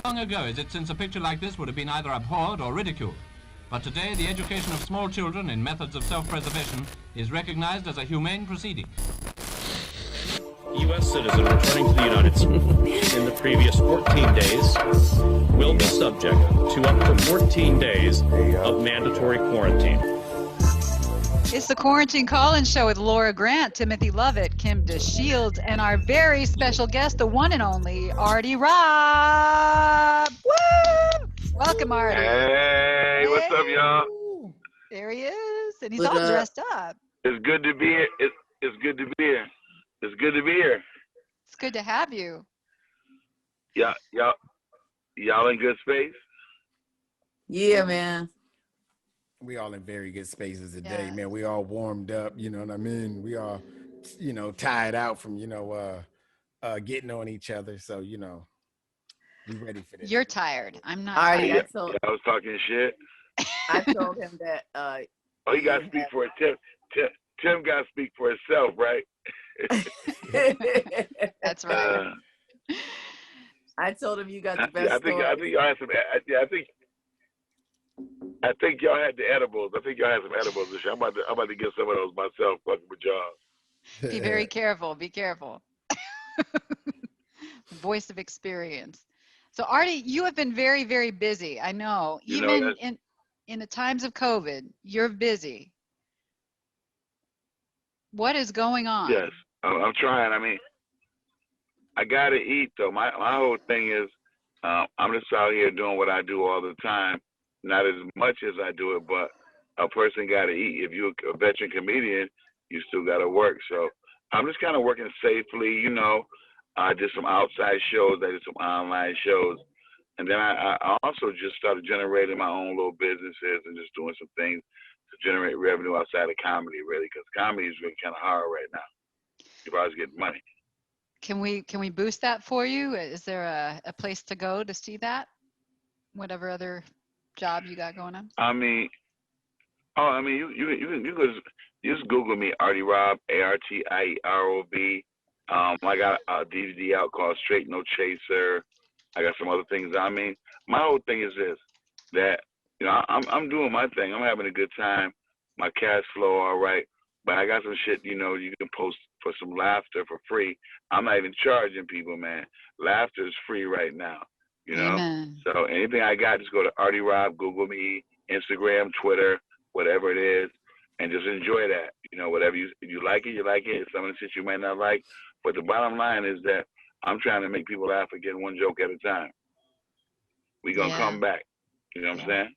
Long ago is it since a picture like this would have been either abhorred or ridiculed. But today, the education of small children in methods of self-preservation is recognized as a humane proceeding. U.S. citizen returning to the United States in the previous 14 days will be subject to up to 14 days of mandatory quarantine. It's the Quarantine Call-In Show with Laura Grant, Timothy Lovett, Kim DeShields, and our very special guest, the one and only Artie Robb. Woo! Welcome, Artie. Hey, what's up, y'all? There he is, and he's all dressed up. It's good to be here. It's good to be here. It's good to be here. It's good to have you. Yeah, y'all in good space? Yeah, man. We all in very good spaces today, man. We all warmed up, you know what I mean? We all, tired out from, getting on each other. So, we ready for this. You're tired. I'm not Artie, tired. I was talking shit. I told him that. Oh, you got to speak for it. Tim got to speak for himself, right? That's right. I told him you got the best story. I think y'all had some. I think y'all had the edibles. I think y'all had some edibles this year. I'm about to get some of those myself. Fucking with y'all. Be very careful. Be careful. Voice of experience. So, Artie, you have been very, very busy. I know. Even in the times of COVID, you're busy. What is going on? Yes, I'm trying. I mean, I gotta eat though. My whole thing is, I'm just out here doing what I do all the time. Not as much as I do it, but a person got to eat. If you're a veteran comedian, you still got to work. So I'm just kind of working safely, I did some outside shows. I did some online shows. And then I also just started generating my own little businesses and just doing some things to generate revenue outside of comedy, really, because comedy is really kind of hard right now. You always get money. Can we boost that for you? Is there a place to go to see that? Whatever other job you got going on? You could just Google me, Artie Robb, ARTIEROB. I got a DVD out called Straight No Chaser. I got some other things. My whole thing is this: that I'm doing my thing. I'm having a good time. My cash flow all right, but I got some shit. You can post for some laughter for free. I'm not even charging people, man. Laughter is free right now. Amen. So anything I got, just go to Artie Robb, Google me, Instagram, Twitter, whatever it is, and just enjoy that. Whatever you like it, you like it. Some of the shit you might not like, but the bottom line is that I'm trying to make people laugh and get one joke at a time. We gonna come back. You know what I'm saying?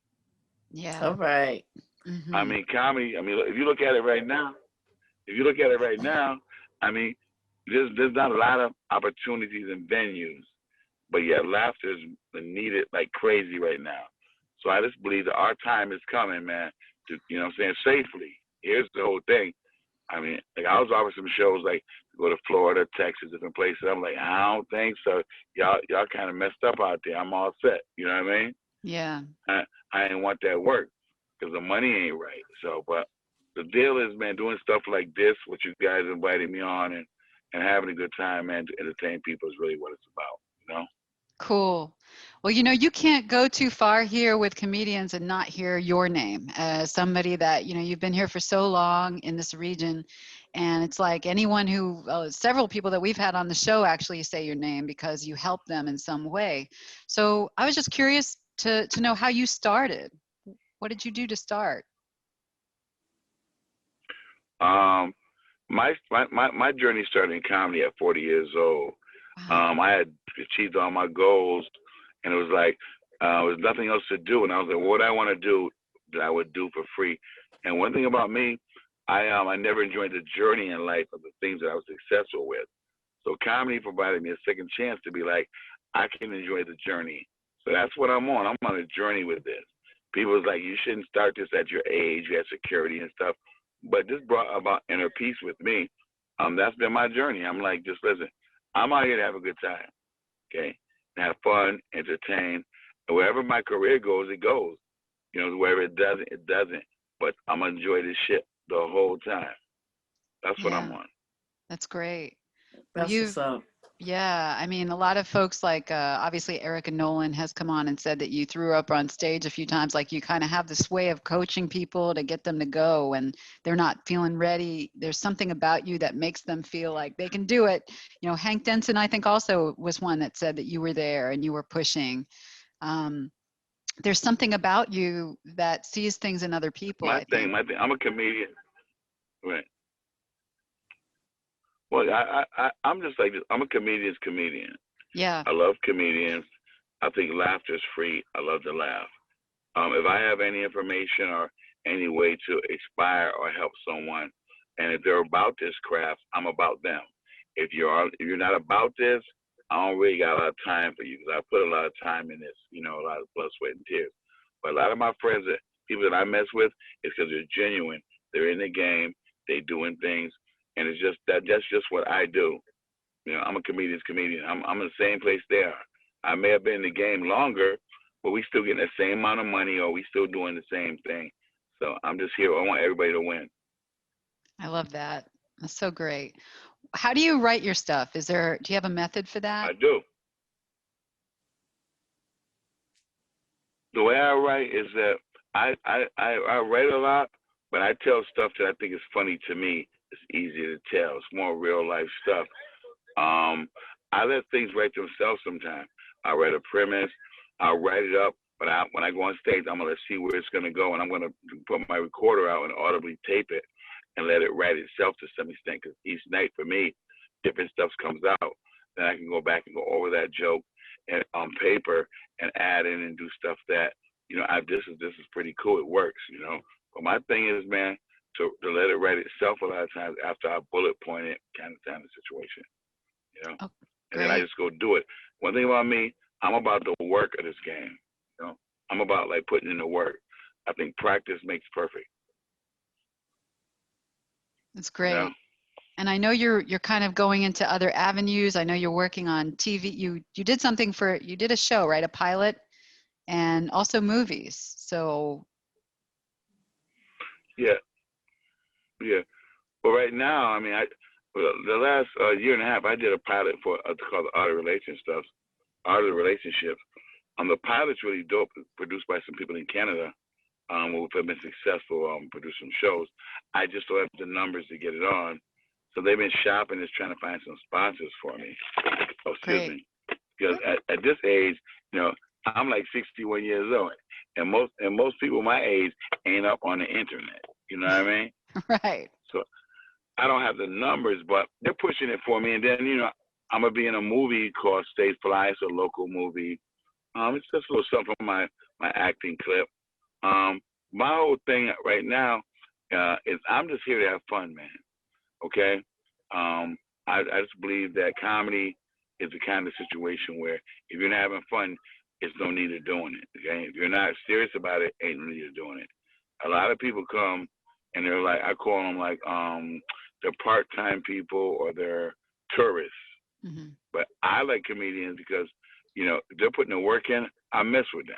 Yeah. All right. Mm-hmm. Comedy. If you look at it right now, there's not a lot of opportunities and venues. But yeah, laughter is needed like crazy right now. So I just believe that our time is coming, man, to, safely. Here's the whole thing. I was offered some shows like to go to Florida, Texas, different places. I'm like, I don't think so. Y'all kind of messed up out there. I'm all set. You know what I mean? Yeah. I ain't want that work because the money ain't right. So, but the deal is, man, doing stuff like this, what you guys invited me on, and having a good time, man, to entertain people is really what it's about, Cool. Well, you can't go too far here with comedians and not hear your name as somebody that, you've been here for so long in this region. And it's like anyone who, several people that we've had on the show actually say your name because you helped them in some way. So I was just curious to know how you started. What did you do to start? My journey started in comedy at 40 years old. Wow. I had achieved all my goals, and it was like there was nothing else to do. And I was like, what I want to do that I would do for free. And one thing about me, I never enjoyed the journey in life of the things that I was successful with. So comedy provided me a second chance to be like, I can enjoy the journey. So that's what I'm on. I'm on a journey with this. People was like, you shouldn't start this at your age. You have security and stuff. But this brought about inner peace with me. That's been my journey. I'm like, just listen. I'm out here to have a good time, okay? And have fun, entertain. And wherever my career goes, it goes. Wherever it doesn't, it doesn't. But I'm going to enjoy this shit the whole time. That's what I'm on. That's great. That's what's up. Yeah, I mean, a lot of folks like obviously Erica Nolan has come on and said that you threw up on stage a few times. Like you kind of have this way of coaching people to get them to go when they're not feeling ready. There's something about you that makes them feel like they can do it. You know, Hank Denson, I think, also was one that said that you were there and you were pushing. Um, there's something about you that sees things in other people, I think. I'm a comedian. Right. Well, I'm just like this. I'm a comedian's comedian. Yeah. I love comedians. I think laughter is free. I love to laugh. If I have any information or any way to inspire or help someone, and if they're about this craft, I'm about them. If you're not about this, I don't really got a lot of time for you because I put a lot of time in this, you know, a lot of blood, sweat, and tears. But a lot of my friends, people that I mess with, is because they're genuine. They're in the game. They doing things, and it's just that's just what I do. You know, I'm a comedian's comedian. I'm in the same place they are. I may have been in the game longer, but we still getting the same amount of money, or we still doing the same thing. So I'm just here. I want everybody to win. I love that. That's so great. How do you write your stuff? Do you have a method for that? I do. The way I write is that I write a lot, but I tell stuff that I think is funny to me. It's easier to tell. It's more real life stuff. I let things write themselves sometimes. I write a premise. I'll write it up, but when I go on stage, I'm gonna see where it's gonna go, and I'm gonna put my recorder out and audibly tape it and let it write itself to some extent. Because each night for me, different stuff comes out. Then I can go back and go over that joke and on paper and add in and do stuff that, you know, this is pretty cool. It works, you know. But my thing is, man, to let it write itself a lot of times after I bullet point it kind of situation, you know. Oh, and then I just go do it. One thing about me, I'm about the work of this game. You know, I'm about like putting in the work. I think practice makes perfect. That's great. You know? And I know you're kind of going into other avenues. I know you're working on TV. You did a show, right? A pilot, and also movies. So yeah. Well, right now, I mean, the last year and a half, I did a pilot for called Artie Relationships. The pilot's really dope, produced by some people in Canada who have been successful producing shows. I just don't have the numbers to get it on. So they've been shopping, just trying to find some sponsors for me. Oh, excuse me. Because at this age, you know, I'm like 61 years old, and most people my age ain't up on the internet. You know what I mean? Right. So I don't have the numbers, but they're pushing it for me. And then, you know, I'm gonna be in a movie called Stage Fly. It's a local movie. It's just a little something from my acting clip. My whole thing right now is I'm just here to have fun, man. Okay, I just believe that comedy is the kind of situation where if you're not having fun, it's no need of doing it. Okay, if you're not serious about it, ain't no need of doing it. A lot of people come and they're like, I call them like they're part-time people or they're tourists. Mm-hmm. But I like comedians because, you know, if they're putting the work in, I mess with them.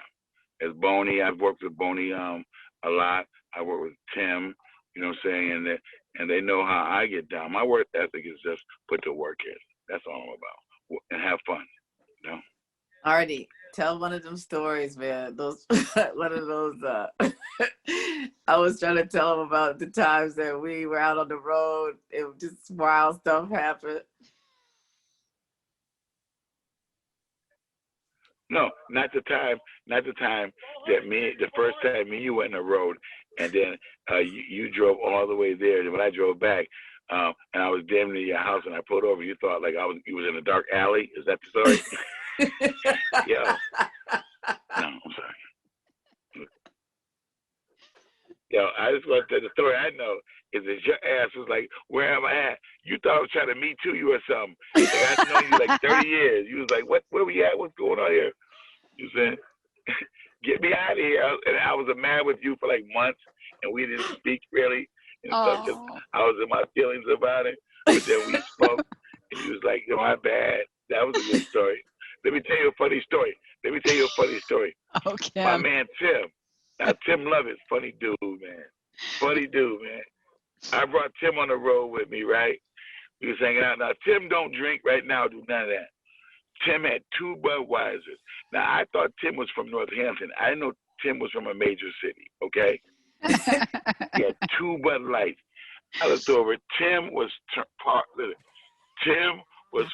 As Boney, I've worked with Boney a lot. I work with Tim, you know what I'm saying, and they know how I get down. My work ethic is just put the work in. That's all I'm about, and have fun. You know. Artie, tell one of them stories, man. Those one of those. I was trying to tell them about the times that we were out on the road. It just wild stuff happened. No, not the time that the first time me and you went on the road, and then you drove all the way there. And when I drove back, and I was damn near your house, and I pulled over, you thought like you was in a dark alley. Is that the story? Yeah. No, I'm sorry. Yo, I just want to tell the story I know is that your ass was like, where am I at? You thought I was trying to meet you or something. Like, I've known you like 30 years. You was like, where we at? What's going on here? You said, get me out of here. And I was mad with you for like months, and we didn't speak really. And stuff, just, I was in my feelings about it. But then we spoke, and you was like, yo, my bad. That was a good story. Let me tell you a funny story. Okay. My man, Tim. Now, Tim Lovett's funny dude, man. Funny dude, man. I brought Tim on the road with me, right? We was hanging out. Now, Tim don't drink right now, do none of that. Tim had 2 Budweisers. Now, I thought Tim was from Northampton. I didn't know Tim was from a major city, okay? He had 2 Bud Lights. I looked over. Tim was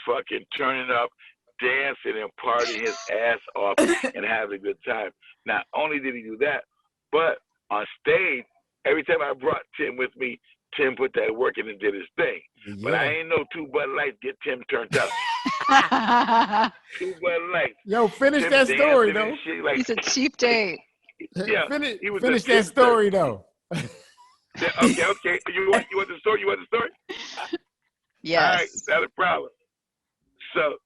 fucking turning up, dancing and partying his ass off and having a good time. Not only did he do that, but on stage, every time I brought Tim with me, Tim put that work in and did his thing. Yeah. But I ain't know 2 Bud Lights get Tim turned up. 2 Bud Lights. Yo, finish that story, though. Like, he's a cheap date. Yeah, finish that story, though. Okay. You want the story? You want the story? Yes. All right, not a problem. So,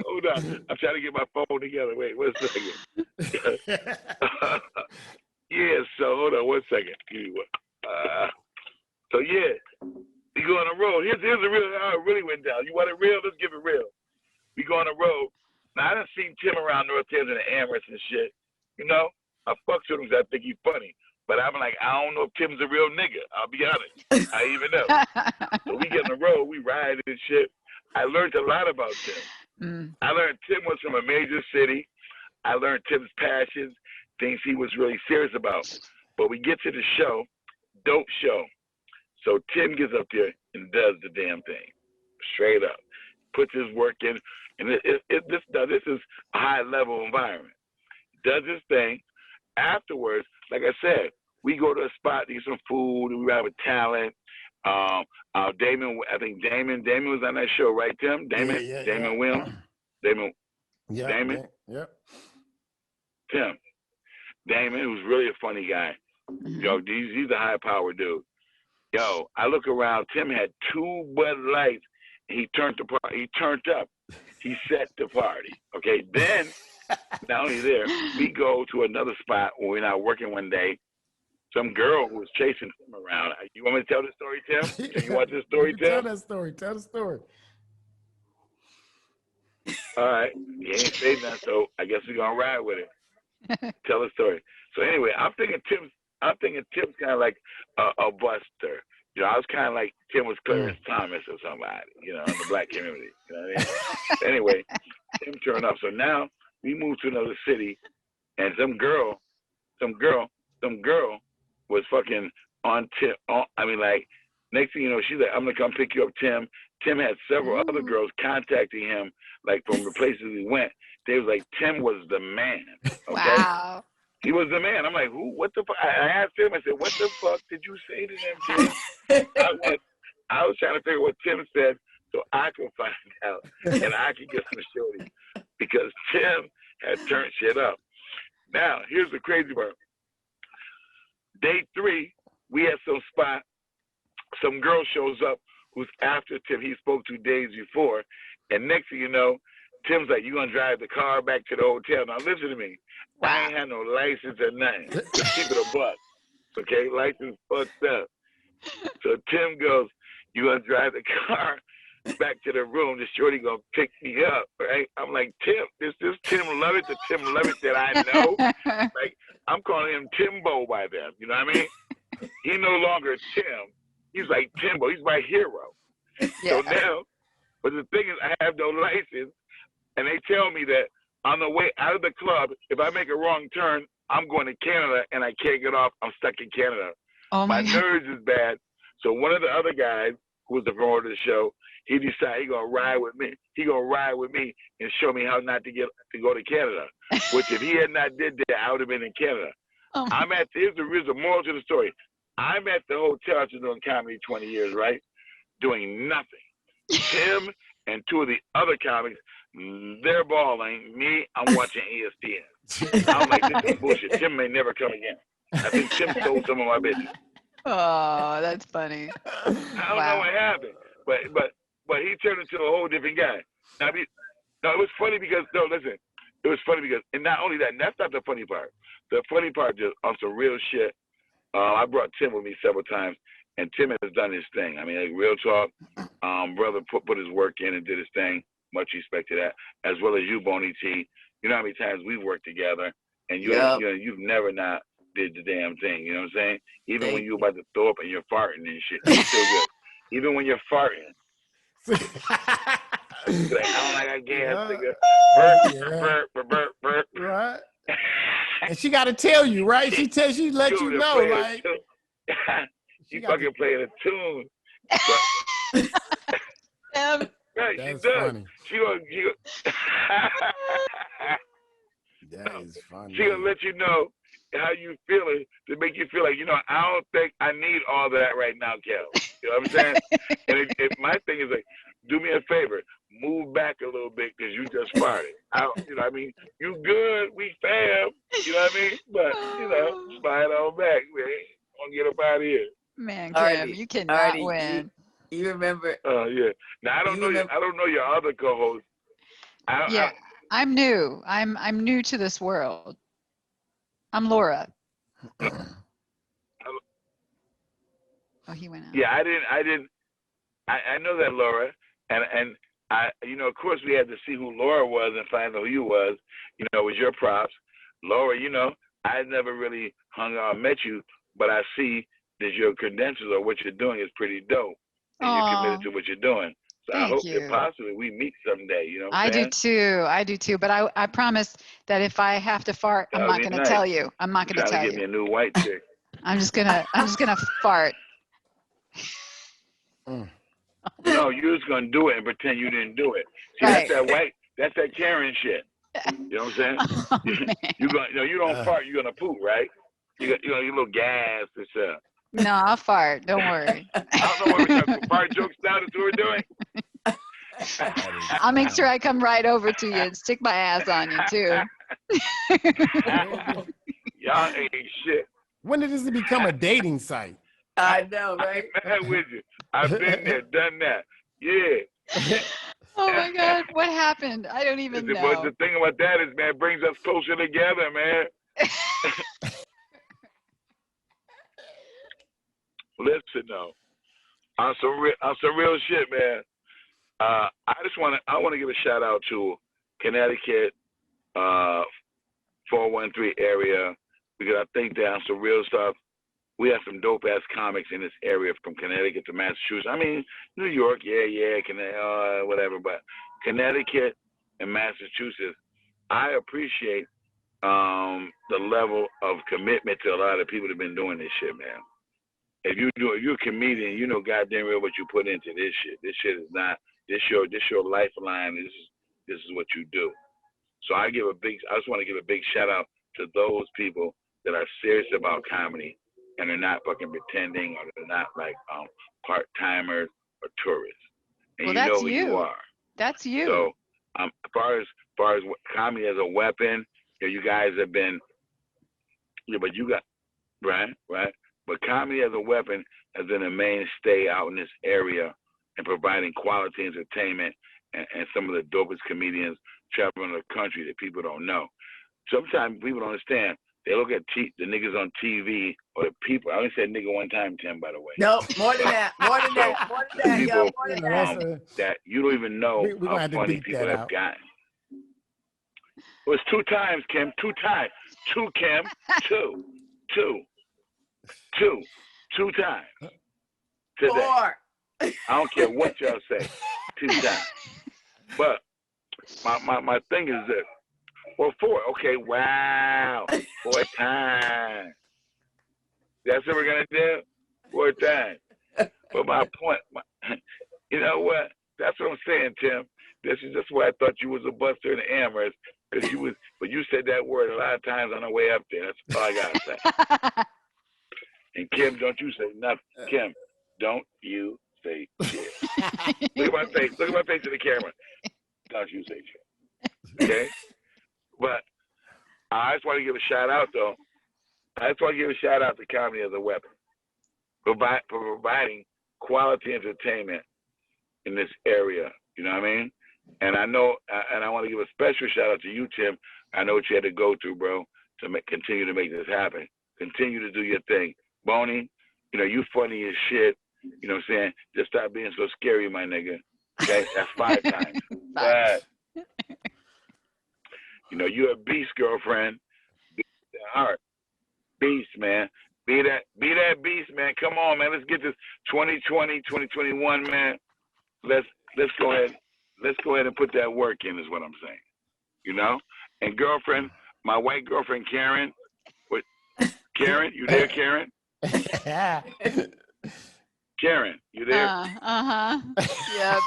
hold on. I'm trying to get my phone together. Wait, 1 second. Yeah, so hold on 1 second. So yeah, we go on the road. Here's the real how it really went down. You want it real? Let's give it real. We go on the road. Now I done seen Tim around Northampton and Amherst and shit. You know, I fucks with him because I think he's funny. But I'm like, I don't know if Tim's a real nigga. I'll be honest. I even know. So we get on the road, we ride and shit. I learned a lot about Tim. I learned Tim was from a major city. I learned Tim's passions, things he was really serious about. But we get to the show, dope show. So Tim gets up there and does the damn thing, straight up. Puts his work in, and this is a high-level environment. Does his thing. Afterwards, like I said, we go to a spot, eat some food, and we have a talent. Damon, I think Damon was on that show, right, Tim? Damon Williams? Damon? Tim. Damon, who's really a funny guy. Yo, he's a high-powered dude. Yo, I look around, Tim had 2 Bud Lights, and he turned up. He set the party. Okay, then, not only there, we go to another spot when we're not working one day. Some girl who was chasing him around. You want me to tell the story, Tim? You want this story, Tim? Tell the story. All right. He ain't saying that, so I guess we're going to ride with it. Tell the story. So anyway, I'm thinking Tim's kind of like a buster. You know, I was kind of like Tim was Clarence Thomas or somebody, you know, in the black community. You know what I mean? Anyway, Tim turned up. So now we moved to another city, and some girl was fucking on Tim. Next thing you know, she's like, I'm going to come pick you up, Tim. Tim had several other girls contacting him, like from the places he went. They was like, Tim was the man. Okay? Wow. He was the man. I'm like, who? What the fuck? I asked him, I said, what the fuck did you say to them, Tim? I was trying to figure what Tim said so I could find out and I could get some shorty because Tim had turned shit up. Now, here's the crazy part. Day 3, we had some spot. Some girl shows up who's after Tim. He spoke 2 days before. And next thing you know, Tim's like, you going to drive the car back to the hotel. Now, listen to me. Wow. I ain't had no license or nothing. Just keep it a buck. Okay? License fucked up. So Tim goes, you going to drive the car back to the room. The shorty going to pick me up, right? I'm like, Tim, this Tim Lovett, the Tim Lovett that I know. Like, I'm calling him Timbo by then. You know what I mean? He no longer Tim. He's like Timbo. He's my hero. Yeah. So now, but the thing is, I have no license, and they tell me that on the way out of the club, if I make a wrong turn, I'm going to Canada, and I can't get off. I'm stuck in Canada. Oh my nerves is bad. So one of the other guys, who was the promoter of the show, he decided he's going to ride with me. He's going to ride with me and show me how not to go to Canada, which if he had not did that, I would have been in Canada. Here's the moral to the story. I'm at the hotel after doing comedy 20 years, right? Doing nothing. Tim and 2 of the other comics, they're balling. Me, I'm watching ESPN. I'm like, this is bullshit. Tim may never come again. I think Tim stole some of my bitches. Oh, that's funny. I don't know what happened, but he turned into a whole different guy. Now, it was funny because it was funny because, and not only that, and that's not the funny part. The funny part is on some real shit. I brought Tim with me several times, and Tim has done his thing. I mean, like, real talk. Brother put his work in and did his thing. Much respect to that, as well as you, Boney T. You know how many times we've worked together, and you've never not did the damn thing. You know what I'm saying? Even when you're about to throw up and you're farting and shit, it's still good. Even when you're farting. Like, I don't like a gas, nigga. Burp. Right. And she got to tell you, right? She let you know, like. She fucking playing a tune. Right, that's she does. funny. She gonna that is funny. She gonna let you know how you feeling to make you feel like, you know, I don't think I need all that right now, Kel. You know what I'm saying? And if my thing is like, do me a favor, move back a little bit because you just farted. You know what I mean? You good, we fam. You know what I mean? But, you know, slide on back, man. Gonna get up out of here. Man, Kim, you cannot win. You remember? Oh yeah. Now I don't know. I don't know your other co-host. I'm new. I'm new to this world. I'm Laura. Oh, he went out. Yeah, I didn't. I know that Laura, and I, you know, of course we had to see who Laura was and find out who you was. You know, it was your props, Laura. You know, I never really hung out and met you, but I see that your credentials or what you're doing is pretty dope. And you're committed to what you're doing. So I hope that possibly we meet someday. You know what I'm saying? I do too. But I promise that if I have to fart, I'm not going to tell you. I'm not going to tell you. Trying to get me a new white chick. I'm just gonna fart. No, you're just gonna do it and pretend you didn't do it. See, right. That's that Karen shit. You know what I'm saying? Oh, you don't fart, you're gonna poop, right? You got your little gas and stuff. No, I'll fart. Don't worry. I don't know what we're talking fart jokes now. That's what we're doing. I'll make sure I come right over to you and stick my ass on you too. Y'all ain't shit. When did this become a dating site? I know, right? I'm with you. I've been there, done that. Yeah. Oh my God, what happened? I don't even know. But the thing about that is, man, it brings us closer together, man. Listen, though, on some real shit, man. I want to give a shout out to Connecticut, 413 area, because I think that on some real stuff, we have some dope ass comics in this area from Connecticut to Massachusetts. I mean, New York, Connecticut, whatever, but Connecticut and Massachusetts, I appreciate the level of commitment to a lot of people that have been doing this shit, man. If you're a comedian, you know goddamn real what you put into this shit. This shit is not this your lifeline. This is what you do. So I just want to give a big shout out to those people that are serious about comedy and they're not fucking pretending or they're not like part timers or tourists. And well, you that's know who you. you are. That's you. So as far as comedy as a weapon, you guys have been. Yeah, but you got right. But comedy as a weapon has been a mainstay out in this area and providing quality entertainment and some of the dopest comedians traveling the country that people don't know. Sometimes people don't understand. They look at the niggas on TV or the people. I only said nigga one time, Tim, by the way. No, more than that. More than that. More than that, people, yo. More than that. That you don't even know how funny people have gotten. It was 2 times, Kim. 2 times. 2, Kim. 2. 2 times. Today. 4. I don't care what y'all say. 2 times. But my thing is this. Well, 4. Okay, wow. 4 times. That's what we're going to do? 4 times. But my point, you know what? That's what I'm saying, Tim. This is just why I thought you was a buster in the Amherst, because but you said that word a lot of times on the way up there. That's all I got to say. And Kim, don't you say nothing. Kim, don't you say shit. Look at my face. Look at my face in the camera. Don't you say shit. Okay? But I just want to give a shout out, though. I just want to give a shout out to comedy as a weapon for providing quality entertainment in this area. You know what I mean? And I know, and I want to give a special shout out to you, Tim. I know what you had to go through, bro, to continue to make this happen. Continue to do your thing. Boney, you know, you funny as shit. You know what I'm saying? Just stop being so scary, my nigga. Okay? That's 5 times. But, you know, you're a beast, girlfriend. Beast at heart. beast, man. Be that beast, man. Come on, man. Let's get this 2020, 2021, man. Let's go ahead. Let's go ahead and put that work in, is what I'm saying. You know? And girlfriend, my white girlfriend Karen. What? Karen, you there, Karen? Karen, you there? Yep.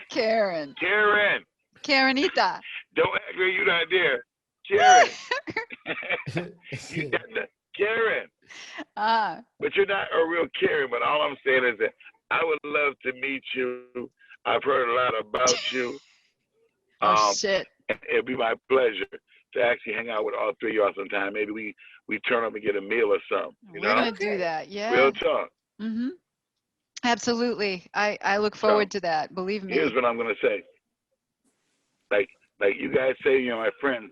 Karen. Karenita. Don't act like you're not there. Karen. Karen. But you're not a real Karen, but all I'm saying is that I would love to meet you. I've heard a lot about you. Shit. And it'd be my pleasure to actually hang out with all three of y'all sometime. Maybe we turn up and get a meal or something. We're going to do that. Yeah. Real talk. Mm-hmm. Absolutely. I look forward to that. Believe me. Here's what I'm going to say. Like you guys say, you know, my friend.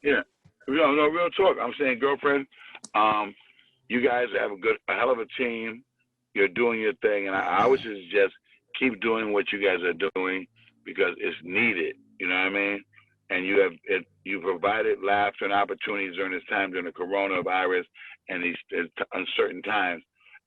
Yeah. No, real talk. I'm saying, girlfriend, you guys have a hell of a team. You're doing your thing. And I would suggest keep doing what you guys are doing because it's needed. You know what I mean? And you provided laughter and opportunities during this time, during the coronavirus and these uncertain times.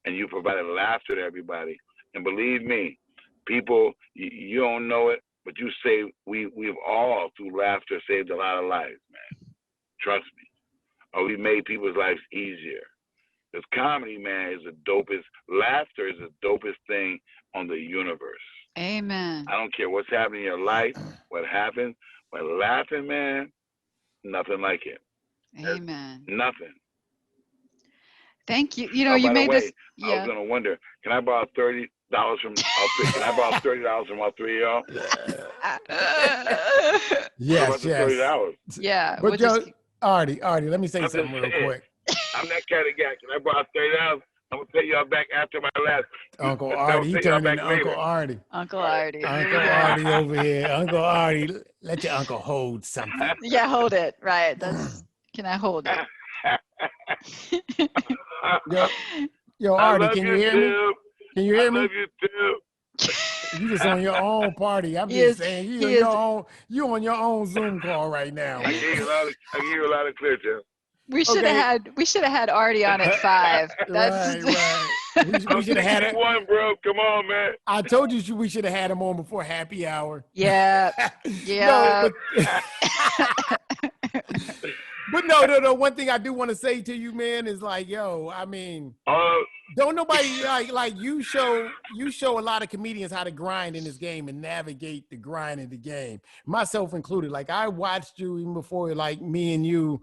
And you provided laughter to everybody. And believe me, people, you don't know it, but you say we've all, through laughter, saved a lot of lives, man. Trust me. Or we made people's lives easier. Because comedy, man, is the dopest. Laughter is the dopest thing on the universe. Amen. I don't care what's happening in your life, what happens, but laughing, man, nothing like it. Amen. Nothing. Thank you. You know, you made this. I was gonna wonder, can I borrow $30 from all three? Can I borrow $30 from all three of y'all? Yes. $30. Yeah. But Artie, let me say something real quick. I'm that kind of guy. Can I borrow $30? I'm gonna pay y'all back after my last. Uncle Artie, he turned into Uncle Artie. Uncle Artie. Uncle Artie over here. Uncle Artie, let your uncle hold something. Yeah, hold it. Right. Can I hold it? Yo, Artie, can you hear me? Can you hear me? I love you too. You just on your own party. I'm just saying, you on your own Zoom call right now. I gave you a lot of clear, Jim. We should have had Artie on at 5. That's right. We should have had it. One, bro. Come on, man. I told you we should have had him on before happy hour. Yeah. Yeah. But no. One thing I do want to say to you, man, is like, yo, I mean, don't nobody like you show a lot of comedians how to grind in this game and navigate the grind in the game, myself included. Like I watched you even before like me and you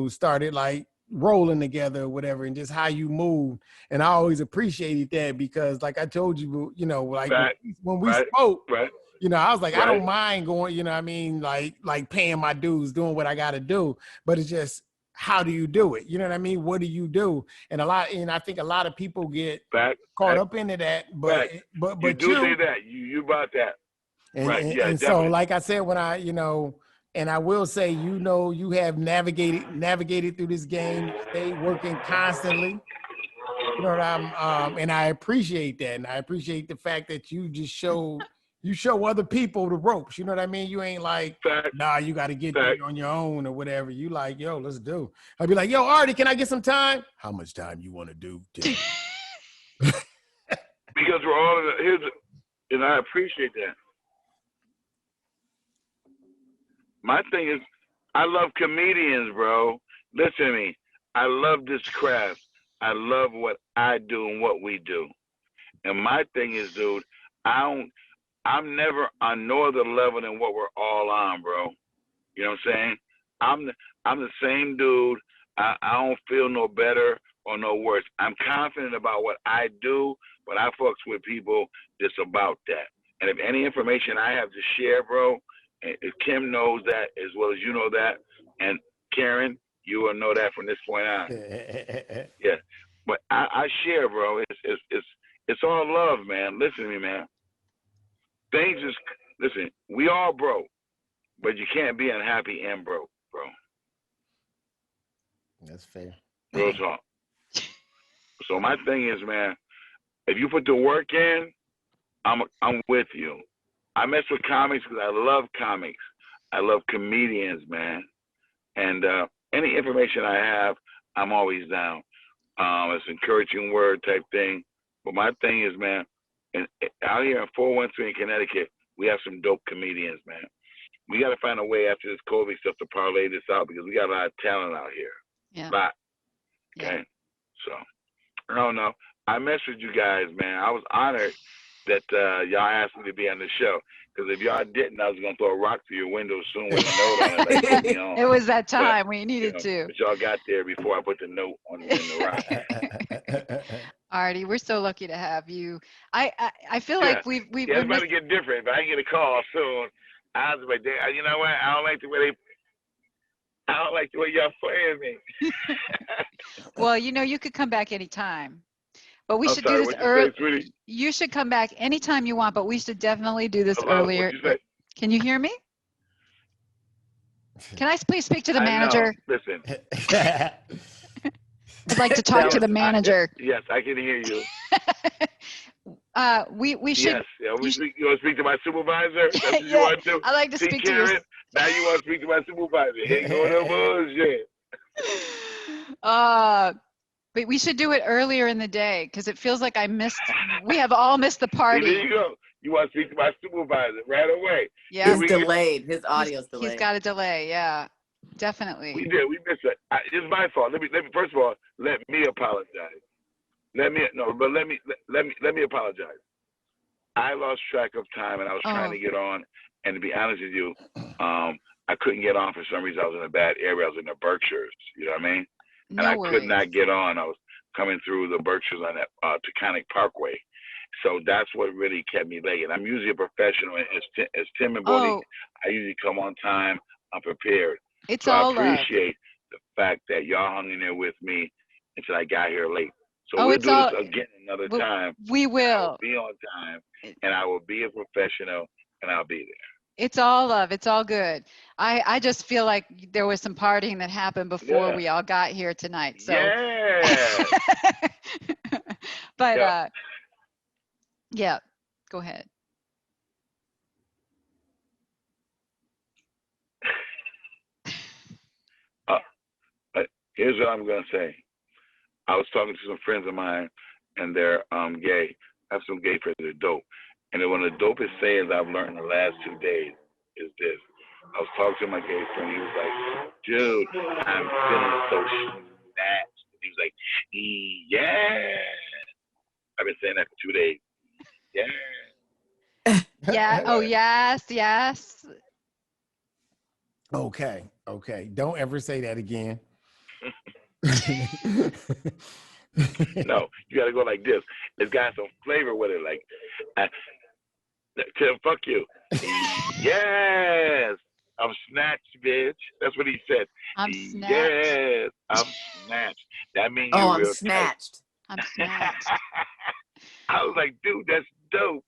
started like rolling together or whatever, and just how you moved. And I always appreciated that because like I told you, like when we spoke, I was like, I don't mind going, I mean, like paying my dues, doing what I got to do, but it's just, how do you do it? You know what I mean? What do you do? And I think a lot of people get caught up into that, but you do say that you about that. And so, like I said, when and I will say, you have navigated through this game, stay working constantly. You know what and I appreciate that. And I appreciate the fact that you just show other people the ropes. You know what I mean? You ain't like, nah, you got to get there on your own or whatever. You like, yo, let's do. I'd be like, yo, Artie, can I get some time? How much time you want to do? Because we're all and I appreciate that. My thing is, I love comedians, bro. Listen to me. I love this craft. I love what I do and what we do. And my thing is, dude, I'm never on no other level than what we're all on, bro. You know what I'm saying? I'm the same dude. I don't feel no better or no worse. I'm confident about what I do, but I fucks with people that's about that. And if any information I have to share, bro, if Kim knows that as well as you know that, and Karen, you will know that from this point on. Yeah, but I share, bro. It's all love, man. Listen to me, man. Listen, we all broke, but you can't be unhappy and broke, bro. That's fair. Real talk. So my thing is, man, if you put the work in, I'm with you. I mess with comics because I love comics. I love comedians, man. And any information I have, I'm always down. It's an encouraging word type thing. But my thing is, man, out here in 413 in Connecticut, we have some dope comedians, man. We got to find a way after this COVID stuff to parlay this out because we got a lot of talent out here. Yeah. A lot. Okay. Yeah. So, I don't know. I messed with you guys, man. I was honored that y'all asked me to be on the show. Because if y'all didn't, I was going to throw a rock through your window soon with a note on it. Like, put me on. It was that time But, we needed to. But y'all got there before I put the note on the rock. Artie, we're so lucky to have you. I feel like we've it's about to get different, but I get a call soon. I was like, you know what? I don't like the way y'all playing me. Well, you could come back anytime. But we should sorry, do this early. You should come back anytime you want, but we should definitely do this earlier. Can you hear me? Can I please speak to the manager? Listen. I'd like to talk to the manager. Yes, I can hear you. We should. Yes. Yeah, you want to speak to my supervisor? That's what you want to? I'd like to speak to you. Now you want to speak to my supervisor. Ain't going no bullshit. But we should do it earlier in the day because it feels like we have all missed the party. There you go. You want to speak to my supervisor right away. Yeah. He's delayed. His audio's delayed. He's got a delay. Yeah, definitely. We did. We missed it. It's my fault. Let me first of all, let me apologize. Let me apologize. I lost track of time and I was trying to get on. And to be honest with you, I couldn't get on for some reason. I was in a bad area. I was in the Berkshires. You know what I mean? And I could not get on. I was coming through the Berkshires on that Taconic Parkway. So that's what really kept me late. And I'm usually a professional. As Tim and Bonnie, I usually come on time. I'm prepared. It's so all I appreciate the fact that y'all hung in there with me until I got here late. So we'll do this again another time. We will. I'll be on time, and I will be a professional, and I'll be there. It's all love. It's all good. I just feel like there was some partying that happened before we all got here tonight. So. Yeah. But yeah, go ahead. Here's what I'm gonna say. I was talking to some friends of mine, and they're gay. I have some gay friends that are dope. And one of the dopest sayings I've learned in the last 2 days is this. I was talking to my gay friend. He was like, dude, I'm feeling so snatched. He was like, yeah. I've been saying that for 2 days. Yeah. Yeah. Oh, yes. Yes. Okay. Don't ever say that again. No, you got to go like this. It's got some flavor with it. Like, Tim, fuck you. Yes. I'm snatched, bitch. That's what he said. I'm snatched. Yes, I'm snatched. That means you're I'm real snatched. I'm snatched. I was like, dude, that's dope.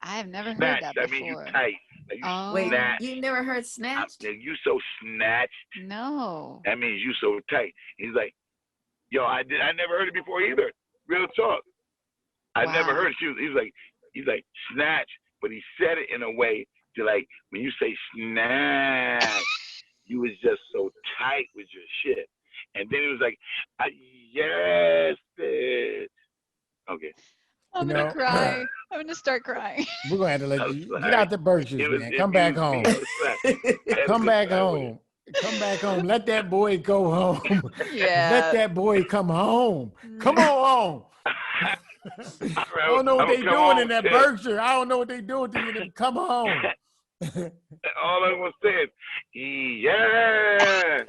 I have never heard Snatched. that That before. means you tight. Like you Wait, snatched. you never heard snatched? You so snatched. No. That means you so tight. He's like, yo, I never heard it before either. Real talk. I never heard it. He's like snatch, but he said it in a way to like when you say snatch, you was just so tight with your shit. And then it was like, yes, bitch. Okay. I'm gonna cry. I'm gonna start crying. We're gonna have to let you get out the Berkshires, man. Come back home. Come back home. Come back home. Let that boy go home. Yeah. Let that boy come home. Come on home. I don't know what they doing in that Berkshire. I don't know what they doing to you. Come home. All I was saying, yeah.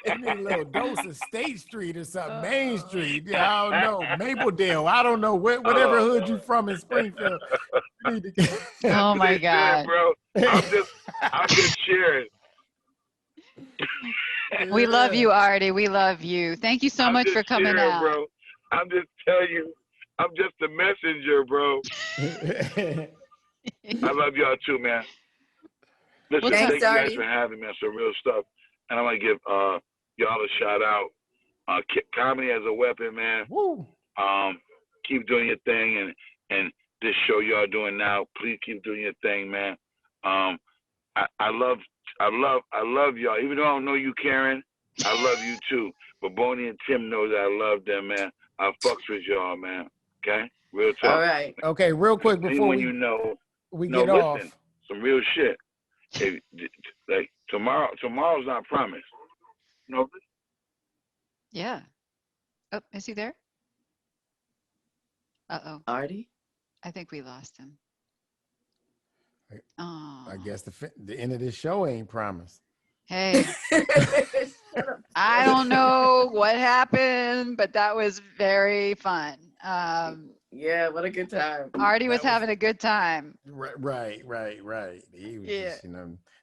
You need a little dose of State Street or something, Main Street. Yeah, I don't know, Mapledale. I don't know whatever hood you from in Springfield. Oh my God, bro! I'm just sharing. We love you, Artie. We love you. Thank you so much for coming out, bro. I'm just telling you, I'm just a messenger, bro. I love y'all too, man. Listen, thank you guys for having me on some real stuff. And I want to give y'all a shout out. Comedy as a weapon, man. Woo. Keep doing your thing, and this show y'all doing now, please keep doing your thing, man. I love I love y'all. Even though I don't know you, Karen, I love you too. But Boney and Tim know that I love them, man. I fucks with y'all, man. Okay? Real talk. All right. Okay, real quick before Anyone we, you know, we no, get listen, off. some real shit. If, like tomorrow's not promised. No. Yeah. Oh, is he there? Uh-oh. Artie? I think we lost him. Oh. I guess the end of this show ain't promised. Hey, I don't know what happened, but that was very fun. Yeah, what a good time. Artie was having a good time. Right. He was Yeah. just,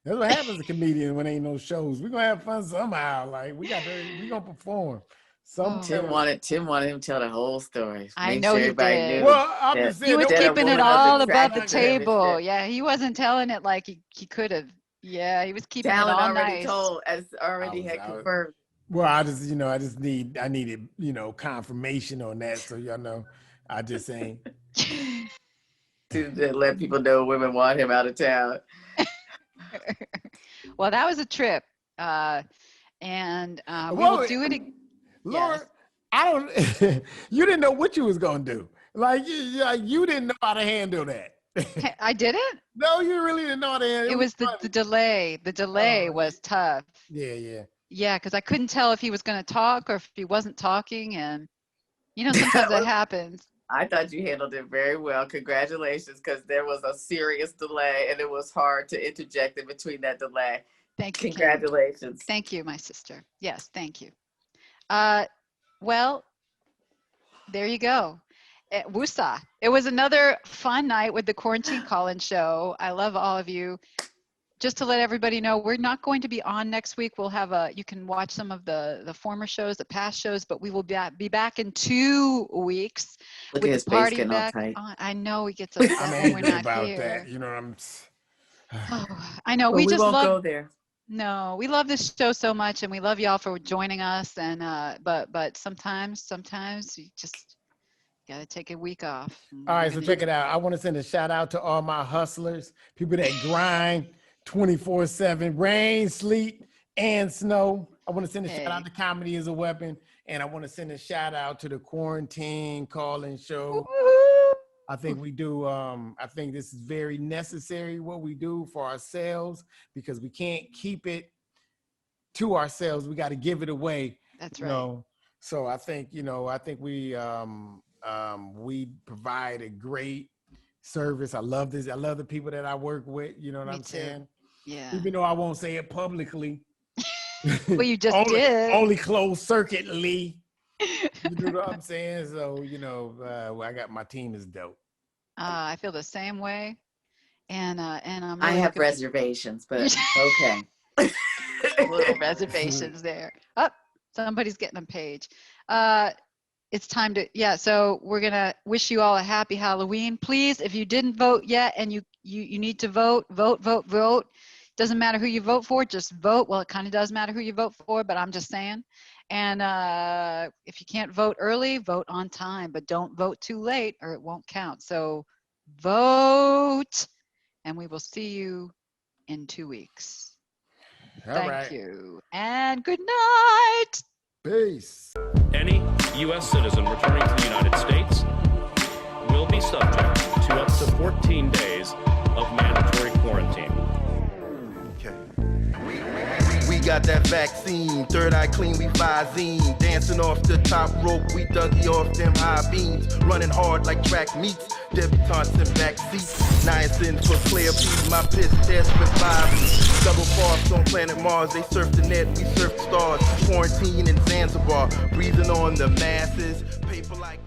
that's what happens to comedians when ain't no shows. We're gonna have fun somehow. Like we gonna perform. Tim wanted him to tell the whole story. I know he did. Well, I'm just saying he was that keeping it one of all the above the tracks of him and table. shit. Yeah, he wasn't telling it like he could have. Yeah, he was keeping Talent it all already nice. told, as already had confirmed. Well, I needed, confirmation on that. So y'all know, I just ain't. to let people know women want him out of town. Well, that was a trip. And we will do it again. Lord, yes. I don't. You didn't know what you was gonna do. Like you didn't know how to handle that. I didn't. No, you really didn't know how to handle it. It was the delay. The delay was tough. Yeah. Yeah, because I couldn't tell if he was going to talk or if he wasn't talking, and sometimes that happens. I thought you handled it very well. Congratulations, because there was a serious delay, and it was hard to interject in between that delay. Thank you. Congratulations. Kim. Thank you, my sister. Yes, thank you. Well, there you go. Woosah. It was another fun night with the Quarantine Call-In Show. I love all of you. Just to let everybody know, we're not going to be on next week. We'll have you can watch some of the former shows, the past shows, but we will be back in 2 weeks. Look with at his the party face getting back all tight. on. I know he gets upset I'm when angry we're not about here. that. You know what I'm. Oh, I know. But we just won't love. go there. No, we love this show so much, and we love y'all for joining us. And but sometimes you just gotta take a week off. All right, so check it out. I want to send a shout out to all my hustlers, people that grind 24/7, rain, sleet, and snow. I want to send a shout out to Comedy is a Weapon, and I want to send a shout out to the Quarantine Call-In Show. I think we do. I think this is very necessary what we do for ourselves, because we can't keep it to ourselves. We got to give it away. That's right. So I think we provide a great service. I love this. I love the people that I work with. You know what I'm saying? Yeah. Even though I won't say it publicly. Well, you just did. Only closed circuitly. You know what I'm saying? So, I got my team is dope. I feel the same way. And I'm I really have reservations, but okay. Little reservations there. Oh, somebody's getting a page. It's time to, so we're going to wish you all a happy Halloween. Please, if you didn't vote yet and you need to vote. Doesn't matter who you vote for, just vote. Well, it kind of does matter who you vote for, but I'm just saying. And if you can't vote early, vote on time, but don't vote too late or it won't count. So vote, and we will see you in 2 weeks. Thank you, and good night. Peace. Any U.S. citizen returning to the United States will be subject to up to 14 days of mandatory quarantine. We got that vaccine, third eye clean, we Visine. Dancing off the top rope, we Dougie off them high beams. Running hard like track meets, debutantes in back seats. Niacin for clear peas, my piss test with vibes. Double frost on planet Mars, they surf the net, we surf the stars. Quarantine in Zanzibar, breathing on the masses. Paper like